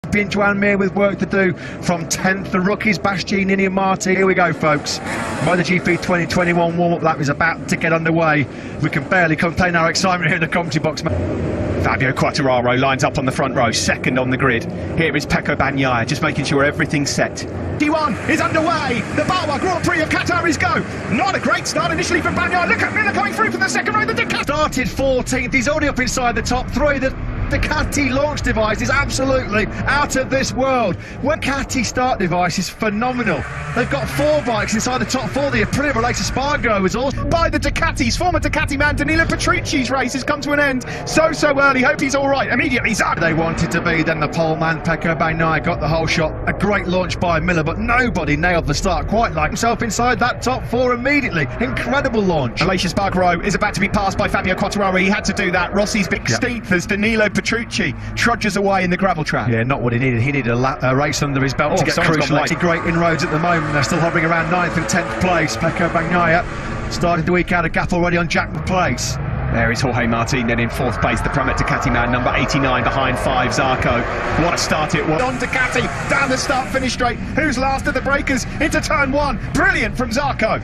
Champion Joan Mir with work to do from 10th. The rookies, Bastianini and Marti. Here we go, folks. MotoGP 2021 warm-up lap is about to get underway. We can barely contain our excitement here in the commentary box. Fabio Quartararo lines up on the front row, second on the grid. Here is Pecco Bagnaia, just making sure everything's set. D1 is underway. The Bawa Grand Prix of Qatar is go. Not a great start initially for Bagnaia. Look at Miller coming through for the second row. The Ducati started 14th. He's already up inside the top three. The Ducati launch device is absolutely out of this world. Ducati start device is phenomenal. They've got 4 bikes inside the top 4. The Aprilia related Spargo is also by the Ducatis. Former Ducati man Danilo Petrucci's race has come to an end so early. Hope he's all right. Immediately Zach. They wanted to be. Then the pole man Pecco Bagnaia got the whole shot. A great launch by Miller, but nobody nailed the start quite like himself inside that top 4 immediately. Incredible launch. Aleix Espargaro is about to be passed by Fabio Quartararo. He had to do that. Rossi's big steep as Danilo Petrucci trudges away in the gravel track. Yeah, not what he needed. He needed a race under his belt to get crucial. Great inroads at the moment. They're still hovering around 9th and 10th place. Pecco Bagnaia started to eke out a gap already on Jackman Place. There is Jorge Martin then in 4th place, the Pramac Ducati man, number 89 behind 5, Zarco. What a start it was. On Ducati, down the start-finish straight. Who's last of the breakers? Into turn 1. Brilliant from Zarco.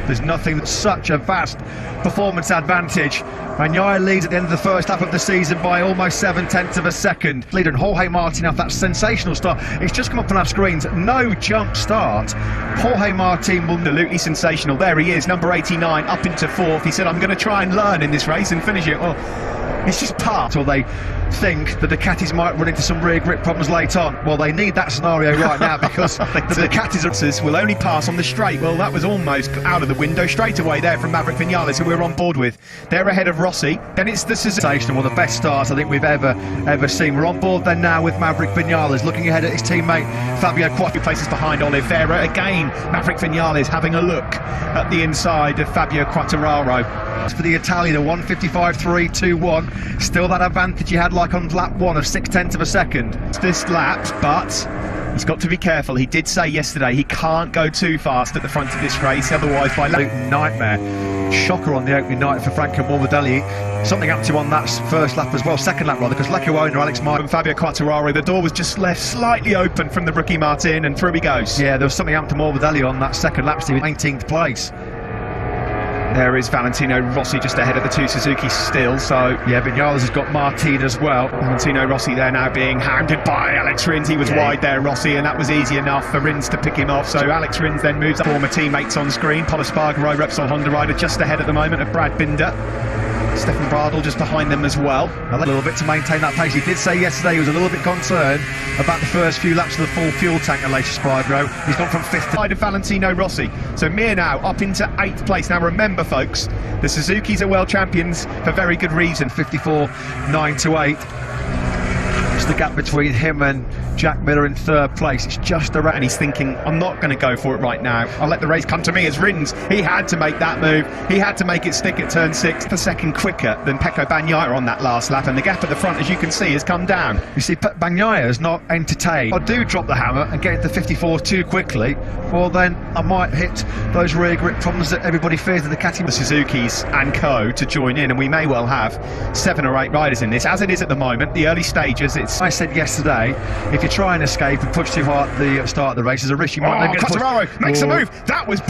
There's nothing that's such a vast performance advantage. Bagnaia leads at the end of the first half of the season by almost 7/10 of a second. Leader and Jorge Martin off that sensational start. It's just come up on our screens. No jump start. Jorge Martin will absolutely sensational. There he is, number 89, up into 4th. He said, I'm going to try and learn in this race and finish it. Well, it's just part. Or they think the Ducatis might run into some rear grip problems late on. Well, they need that scenario right now because the Ducatis will only pass on the straight. Well, that was almost out of the window straight away there from Maverick Vinales, who we're on board with. They're ahead of Rossi. Then it's the Suzuki. One of the best starts I think we've ever seen. We're on board then now with Maverick Vinales, looking ahead at his teammate Fabio Quartararo. Places behind Oliveira. Again, Maverick Vinales having a look at the inside of Fabio Quartararo. For the Italian, a 1:55.321. Still that advantage he had like on lap 1 of 6/10 of a second. This lap, but he's got to be careful. He did say yesterday he can't go too fast at the front of this race, otherwise by nightmare. Shocker on the opening night for Franco Morbidelli. Something happened to him on that first lap as well, second lap rather, because Lecco owner Alex Martin and Fabio Quartararo, the door was just left slightly open from the rookie Martin, and through he goes. Yeah, there was something happened to Morbidelli on that second lap, Steve, 19th place. There is Valentino Rossi just ahead of the 2 Suzuki still, so... Yeah, Vinales has got Martin as well. Valentino Rossi there now being hounded by Alex Rins. He was wide there, Rossi, and that was easy enough for Rins to pick him off. So Alex Rins then moves up. Former teammates on screen. Pol Espargaro, Repsol Honda rider, just ahead at the moment of Brad Binder. Stefan Bradl just behind them as well. A little bit to maintain that pace. He did say yesterday he was a little bit concerned about the first few laps of the full fuel tank at Aleix Espargaro. He's gone from 5th to side of Valentino Rossi. So Mir now up into 8th place. Now remember, folks, the Suzukis are world champions for very good reason. 54.928. It's the gap between him and Jack Miller in 3rd place. It's just around. And he's thinking, I'm not going to go for it right now. I'll let the race come to me. As Rins, he had to make that move. He had to make it stick at turn 6. A second quicker than Pecco Bagnaia on that last lap. And the gap at the front, as you can see, has come down. You see, Bagnaia is not entertained. I do drop the hammer and get into 54 too quickly, well then I might hit those rear grip problems that everybody fears in the Ducati. The Suzukis and co to join in, and we may well have 7 or 8 riders in this. As it is at the moment, the early stages, it's... I said yesterday, if you try and escape and push too hard at the start of the race, there's a risk you might then get Quartararo makes a move. That was...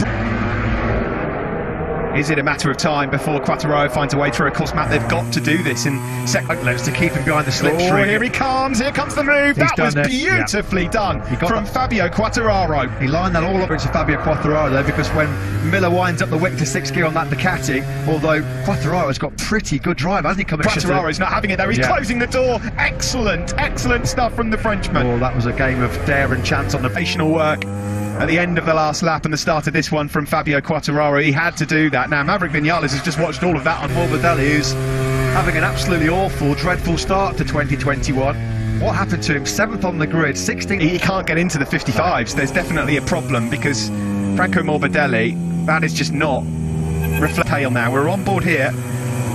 Is it a matter of time before Quartararo finds a way through? Of course, Matt, they've got to do this in second levels to keep him behind the slipstream. Here he comes. Here comes the move. That was beautifully done from Fabio Quartararo. He lined that all up into Fabio Quartararo though, because when Miller winds up the wick to 6th gear on that Ducati, although Quartararo's got pretty good drive, hasn't he? Quartararo's not having it there. He's closing the door. Excellent stuff from the Frenchman. Oh, that was a game of dare and chance on the foundational work. At the end of the last lap and the start of this one from Fabio Quartararo, he had to do that. Now Maverick Vinales has just watched all of that on Morbidelli, who's having an absolutely awful, dreadful start to 2021. What happened to him? 7th on the grid, 16th. He can't get into the 55s. There's definitely a problem because Franco Morbidelli, that is just not reflectable now. We're on board here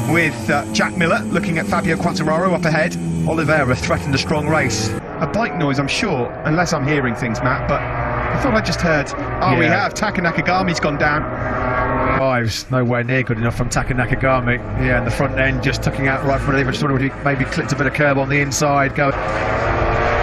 with Jack Miller looking at Fabio Quartararo up ahead. Oliveira threatened a strong race. A bike noise, I'm sure, unless I'm hearing things, Matt, but I thought I just heard. We have. Taka Nakagami's gone down. Fives, nowhere near good enough from Taka Nakagami. Yeah, and the front end just tucking out right from the. I just wonder if he maybe clipped a bit of curb on the inside. Go.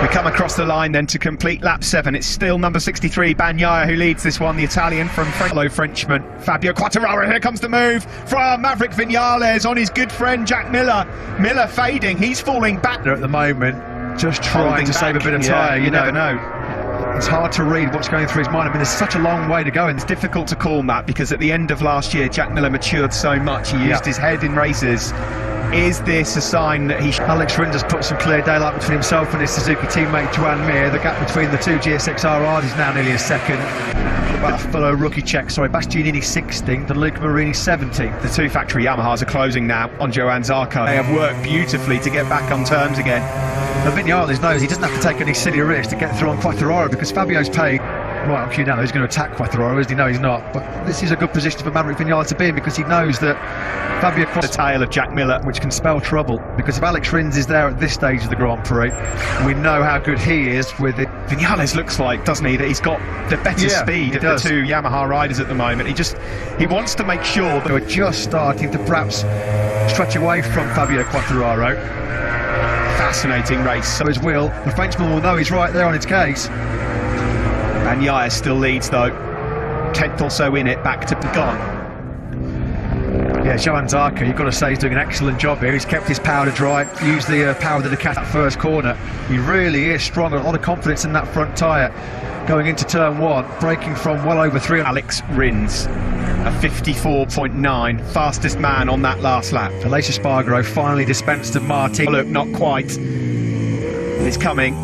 We come across the line then to complete lap 7. It's still number 63, Bagnaia, who leads this one, the Italian from fellow Frenchman, Fabio Quartararo. Here comes the move from Maverick Viñales on his good friend Jack Miller. Miller fading, he's falling back. At the moment, just trying to save a bit of tyre, you never know. It's hard to read what's going through his mind. I mean, there's such a long way to go. And it's difficult to call, Matt, because at the end of last year, Jack Miller matured so much. He used his head in races. Is this a sign that he... Alex Rins has put some clear daylight between himself and his Suzuki teammate Joan Mir. The gap between the two GSX-RRs is now nearly a second. About a fellow rookie check, Bastianini 16th and Luca Marini 17th. The two factory Yamahas are closing now on Johann Zarco. They have worked beautifully to get back on terms again. But Viñales knows he doesn't have to take any silly risks to get through on Quartararo, because Fabio's paid. Well, actually, no, he's going to attack Quartararo, isn't he? No, he's not. But this is a good position for Maverick Viñales to be in, because he knows that Fabio the tail of Jack Miller, which can spell trouble. Because if Alex Rins is there at this stage of the Grand Prix, we know how good he is with it. Viñales looks like, doesn't he, that he's got the better speed of the two Yamaha riders at the moment. He wants to make sure that we're just starting to perhaps stretch away from Fabio Quartararo. Fascinating race. So his wheel, the Frenchman will know he's right there on its case. Bagnaia still leads though, 10th or so in it, back to Pagon. Yeah, Johann Zarco, you've got to say he's doing an excellent job here. He's kept his powder dry, used the power of the Ducati at first corner. He really is strong, a lot of confidence in that front tyre going into turn 1, braking from well over 300. Alex Rins, a 54.9, fastest man on that last lap. Aleix Espargaro finally dispensed of Martin. Oh, look, not quite. It's coming.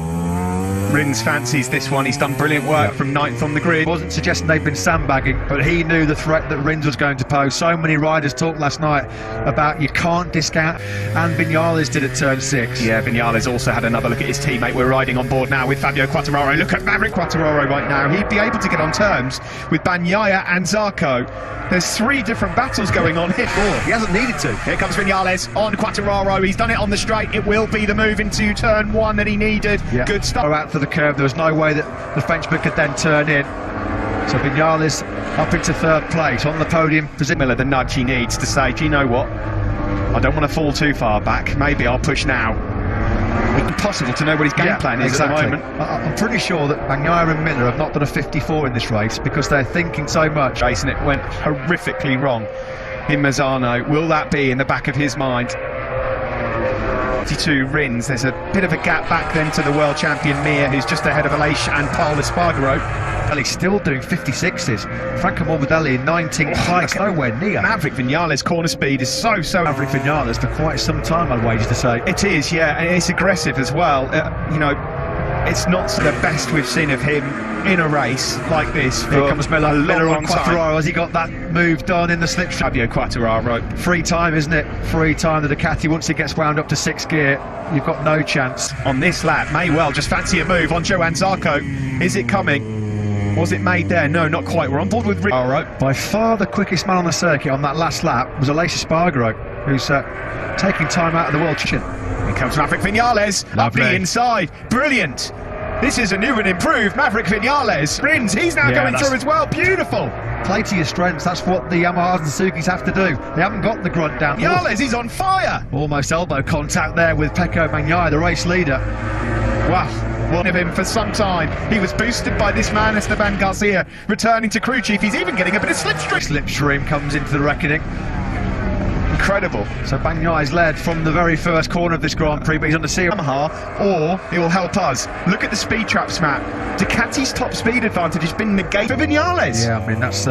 Rins fancies this one. He's done brilliant work from 9th on the grid. Wasn't suggesting they've been sandbagging, but he knew the threat that Rins was going to pose. So many riders talked last night about you can't discount, and Viñales did at turn 6. Yeah, Viñales also had another look at his teammate. We're riding on board now with Fabio Quartararo. Look at Maverick Quartararo right now. He'd be able to get on terms with Bagnaia and Zarco. There's 3 different battles going on here. He hasn't needed to. Here comes Viñales on Quartararo. He's done it on the straight. It will be the move into turn 1 that he needed. Good stuff. Out for the curve. There was no way that the Frenchman could then turn in. So Viñales up into 3rd place on the podium. Miller the nudge he needs to say, do you know what? I don't want to fall too far back. Maybe I'll push now. It's impossible to know what his game plan is at the moment. I'm pretty sure that Bagnaia and Miller have not done a 54 in this race because they're thinking so much. And it went horrifically wrong in Mazzano. Will that be in the back of his mind? 52 Rins. There's a bit of a gap back then to the world champion Mir, who's just ahead of Aleix and Paul Espargaro. Well, he's still doing 56s. Franco Morbidelli in 19th place, nowhere near. Maverick Viñales' corner speed is so Maverick Viñales for quite some time, I'd wager to say. It is, yeah, and it's aggressive as well. You know, it's not the best we've seen of him in a race like this. Here comes Miller on Quartararo. Has he got that move done in the slipstream? Fabio Quartararo. Free time, isn't it? Free time. The Ducati, once it gets wound up to 6th gear, you've got no chance. On this lap, may well just fancy a move on Johann Zarco. Is it coming? Was it made there? No, not quite. We're on board with Quartararo. By far the quickest man on the circuit on that last lap was Aleix Espargaro, who's taking time out of the world championship. Here comes Maverick Viñales. Up the inside. Brilliant. This is a new and improved Maverick Viñales. Rins, he's now going through as well. Beautiful. Play to your strengths. That's what the Yamahas and Suzukis have to do. They haven't got the grunt down. Viñales, he's on fire. Almost elbow contact there with Pecco Bagnaia, the race leader. Wow. One of him for some time. He was boosted by this man, Esteban Garcia, returning to crew chief. He's even getting a bit of slipstream. Slipstream comes into the reckoning. Incredible. So Bagnaia is led from the very first corner of this Grand Prix, but he's on the Yamaha, or it will help us. Look at the speed traps, Matt. Ducati's top speed advantage has been negated for Viñales. Yeah, I mean, that's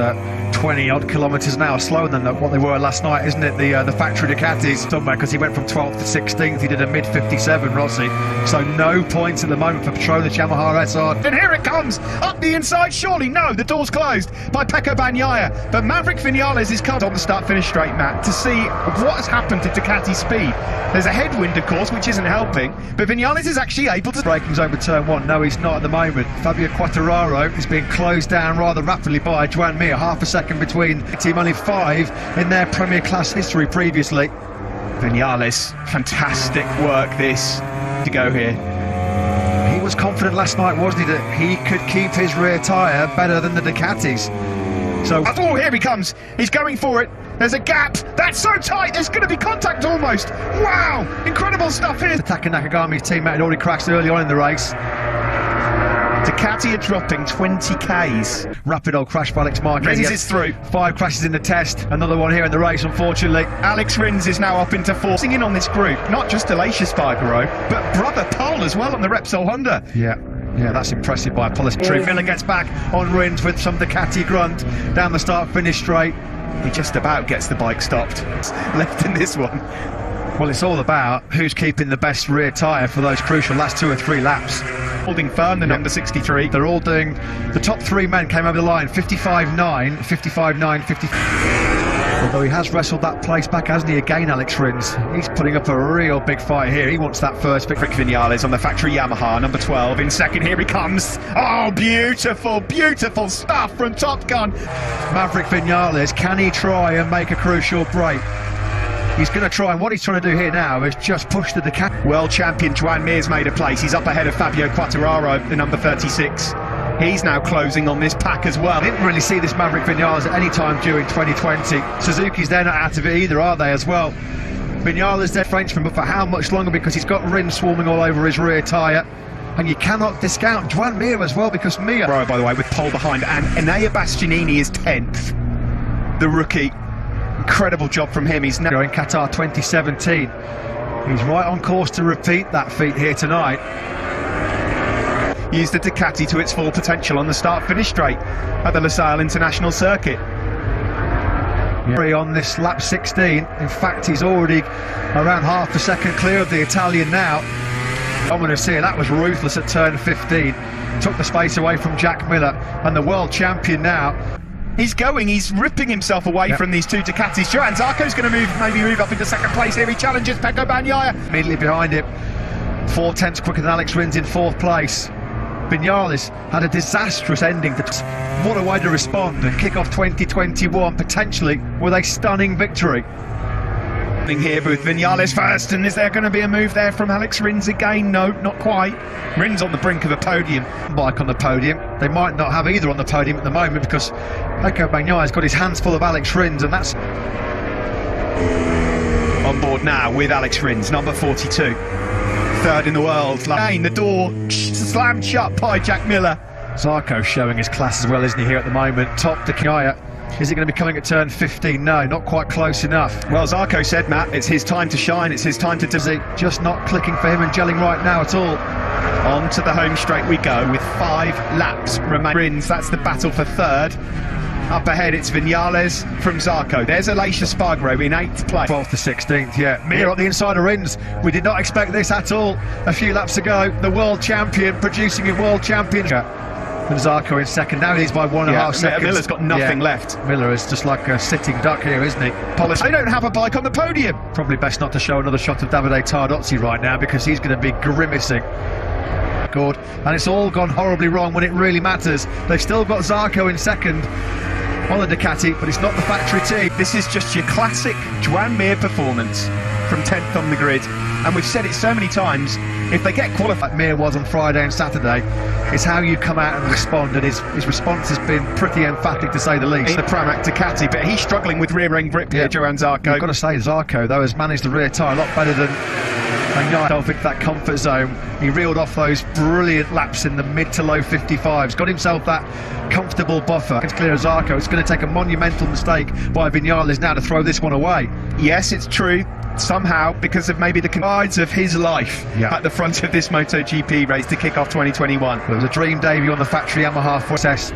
20 odd kilometres an hour slower than what they were last night, isn't it? The factory Ducatis, somewhere, because he went from 12th to 16th. He did a mid 57, Rossi. So no points at the moment for Petronas Yamaha SR. And here it comes up the inside. Surely no, the door's closed by Pecco Bagnaia, but Maverick Viñales is cut on the start-finish straight, Matt, to see what has happened to Ducati's speed. There's a headwind, of course, which isn't helping, but Viñales is actually able to... Braking's over turn 1. No, he's not at the moment. Fabio Quartararo is being closed down rather rapidly by Joan Mir. Half a second between the team, only 5 in their Premier Class history previously. Viñales, fantastic work this to go here. He was confident last night, wasn't he, that he could keep his rear tyre better than the Ducatis. So, oh, here he comes. He's going for it. There's a gap. That's so tight. There's going to be contact almost. Wow. Incredible stuff here. Taka Nakagami's teammate had already crashed early on in the race. Ducati are dropping 20 Ks. Rapid old crash by Alex Marquez. Rins is through. 5 crashes in the test. Another one here in the race, unfortunately. Alex Rins is now up into 4th. In on this group, not just Alacia Spargaro, but brother Paul as well on the Repsol Honda. Yeah, that's impressive by Apollo. Miller gets back on Rins with some Ducati grunt down the start-finish straight. He just about gets the bike stopped. Left in this one. Well, it's all about who's keeping the best rear tyre for those crucial last 2 or 3 laps. Holding firm, the number 63. They're all doing... The top 3 men came over the line, 55.9, 55.9, 50... Although he has wrestled that place back, hasn't he, again, Alex Rins? He's putting up a real big fight here. He wants that first pick. Rick Vinales on the factory Yamaha, number 12. In second, here he comes. Oh, beautiful, beautiful stuff from Top Gun. Maverick Vinales, can he try and make a crucial break? He's going to try, and what he's trying to do here now is just push the Ducati. World champion Joan Mir's made a place. He's up ahead of Fabio Quartararo, the number 36. He's now closing on this pack as well. I didn't really see this Maverick Vinales at any time during 2020. Suzuki's they're not out of it either, are they, as well? Vinales, their Frenchman, but for how much longer? Because he's got Rins swarming all over his rear tyre. And you cannot discount Joan Mir as well, because Mir... Right, by the way, with pole behind, and Enea Bastianini is 10th. The rookie. Incredible job from him. He's now in Qatar 2017. He's right on course to repeat that feat here tonight. Used the Ducati to its full potential on the start-finish straight at the Losail International Circuit. On this lap 16. In fact, he's already around half a second clear of the Italian now. I'm going to see that was ruthless at turn 15. Took the space away from Jack Miller, and the world champion now. He's ripping himself away from these 2 Ducatis. Johan Zarco's going to maybe move up into second place here. He challenges Pecco Bagnaia. Immediately behind him, 4 tenths quicker than Alex Rins in 4th place. Vinales had a disastrous ending. What a way to respond and kick off 2021 potentially with a stunning victory. Here with Vinales first, and is there going to be a move there from Alex Rins again? No, not quite. Rins on the brink of a podium. Bike on the podium. They might not have either on the podium at the moment because Pecco Bagnaia's got his hands full of Alex Rins, and that's... On board now with Alex Rins, number 42. 3rd in the world. Again, the door slammed shut by Jack Miller. Zarco showing his class as well, isn't he, here at the moment? Top Bagnaia. Is it going to be coming at turn 15? No, not quite close enough. Well, Zarco said, Matt, it's his time to shine, it's his time to... Just not clicking for him and gelling right now at all. On to the home straight we go with 5 laps remaining. That's the battle for 3rd. Up ahead, it's Vinales from Zarco. There's Alacia Spargaro in 8th place. 12th to 16th, yeah. Mir on the inside of Rins. We did not expect this at all a few laps ago. The world champion producing a world champion. And Zarco in second. Now he's by 1.5 seconds. Miller's got nothing left. Miller is just like a sitting duck here, isn't he? They don't have a bike on the podium. Probably best not to show another shot of Davide Tardozzi right now because he's going to be grimacing. Good. And it's all gone horribly wrong when it really matters. They've still got Zarco in second on the Ducati, but it's not the factory team. This is just your classic Joan Mir performance from 10th on the grid. And we've said it so many times, if they get qualified... Mir was on Friday and Saturday, it's how you come out and respond, and his response has been pretty emphatic to say the least. The Pramac Ducati, but he's struggling with rear end grip here, Johan Zarco. I've got to say, Zarco, though, has managed the rear tyre a lot better than himself into that comfort zone. He reeled off those brilliant laps in the mid to low 55s, got himself that comfortable buffer. It's clear as Zarco. It's going to take a monumental mistake by Vinales now to throw this one away. Yes, it's true. Somehow, because of maybe the confides of his life at the front of this MotoGP race to kick off 2021. It was a dream debut on the factory Yamaha success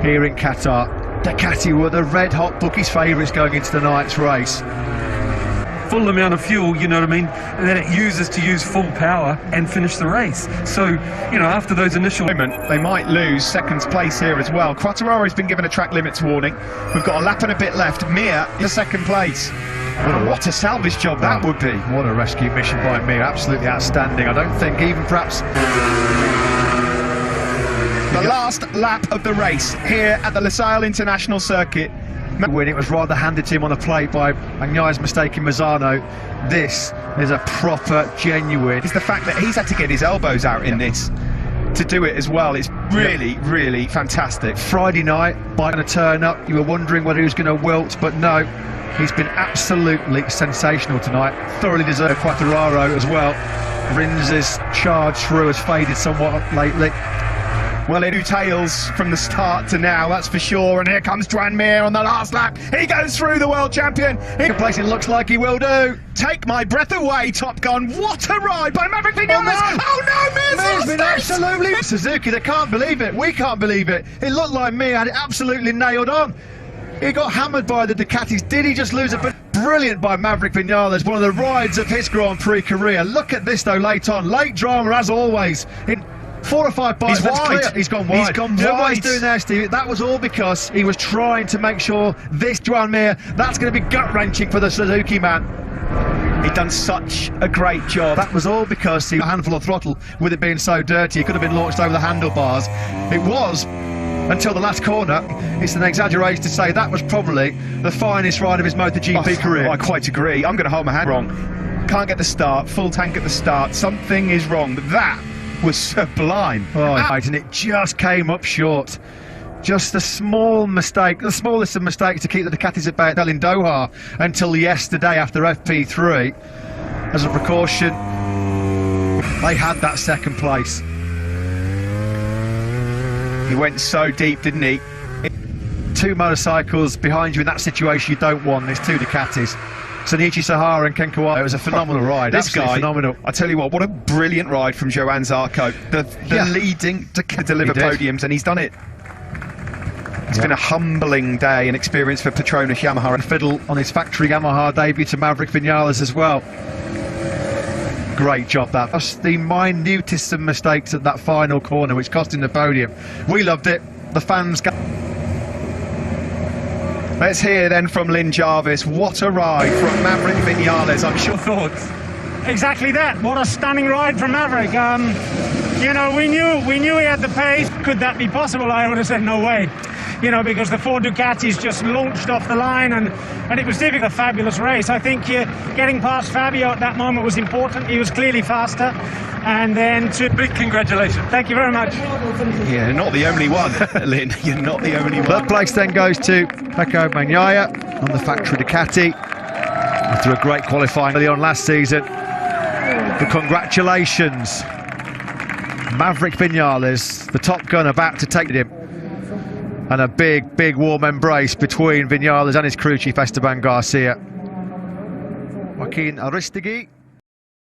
here in Qatar. Ducati were the red-hot bookies' favourites going into tonight's race. Full amount of fuel, you know what I mean, that it uses to use full power and finish the race. So, you know, after those initial... They might lose second place here as well. Quartararo's been given a track limits warning. We've got a lap and a bit left. Mir in second place. What a salvage job that would be. What a rescue mission by Mir, absolutely outstanding. I don't think even perhaps... The last lap of the race here at the Losail International Circuit. When it was rather handed to him on a plate by Bagnaia's mistake in Mazzano. This is a proper, genuine... It's the fact that he's had to get his elbows out in this. to do it as well. It's really, really fantastic. Friday night, bike going to turn up. You were wondering whether he was going to wilt, but no. He's been absolutely sensational tonight. Thoroughly deserved Quartararo as well. Rins's charge through has faded somewhat lately. Well, it tails from the start to now, that's for sure. And here comes Joan Mir on the last lap. He goes through, the world champion. In place it looks like he will do. Take my breath away, Top Gun. What a ride by Maverick Vinales. Oh no, Mir's been absolutely... Suzuki, they can't believe it. We can't believe it. It looked like Mir had it absolutely nailed on. He got hammered by the Ducatis. Did he just lose it? But brilliant by Maverick Vinales, one of the rides of his Grand Prix career. Look at this though, late on. Late drama as always. In 4 or 5 bites, he's wide. Clear. He's gone wide. He's gone wide. You know what he's doing there, Steve? That was all because he was trying to make sure this Joan Mir, that's going to be gut-wrenching for the Suzuki man. He'd done such a great job. That was all because he had a handful of throttle with it being so dirty. He could have been launched over the handlebars. It was until the last corner. It's an exaggeration to say that was probably the finest ride of his MotoGP career. I quite agree. I'm going to hold my hand wrong. Can't get the start, full tank at the start. Something is wrong. But that was sublime. And it just came up short. Just a small mistake, the smallest of mistakes to keep the Ducatis at bay in Doha until yesterday after FP3. As a precaution, they had that second place. He went so deep, didn't he? 2 motorcycles behind you in that situation you don't want. There's 2 Ducatis. Sonichi Sahara and Ken Kawai. It was a phenomenal ride. This guy, phenomenal. I tell you what a brilliant ride from Johann Zarco. The leading to deliver podiums, and he's done it. It's been a humbling day and experience for Petronas Yamaha. And fiddle on his factory Yamaha debut to Maverick Vinales as well. Great job that. Just the minutest of mistakes at that final corner which cost him the podium. We loved it. The fans got... Let's hear then from Lynn Jarvis. What a ride from Maverick Vinales. I'm sure Thoughts? Exactly that. What a stunning ride from Maverick. You know, we knew he had the pace. Could that be possible? I would have said no way. You know, because the 4 Ducatis just launched off the line, and it was difficult. A fabulous race. I think getting past Fabio at that moment was important. He was clearly faster. And then to... Big congratulations. Thank you very much. Yeah, not the only one, Lynn. You're not the only one. Third place then goes to Pecco Bagnaia on the factory Ducati after a great qualifying early on last season. But congratulations, Maverick Vinales, the Top Gun, about to take him. And a big warm embrace between Vinales and his crew chief Esteban Garcia. Joaquin Aristegui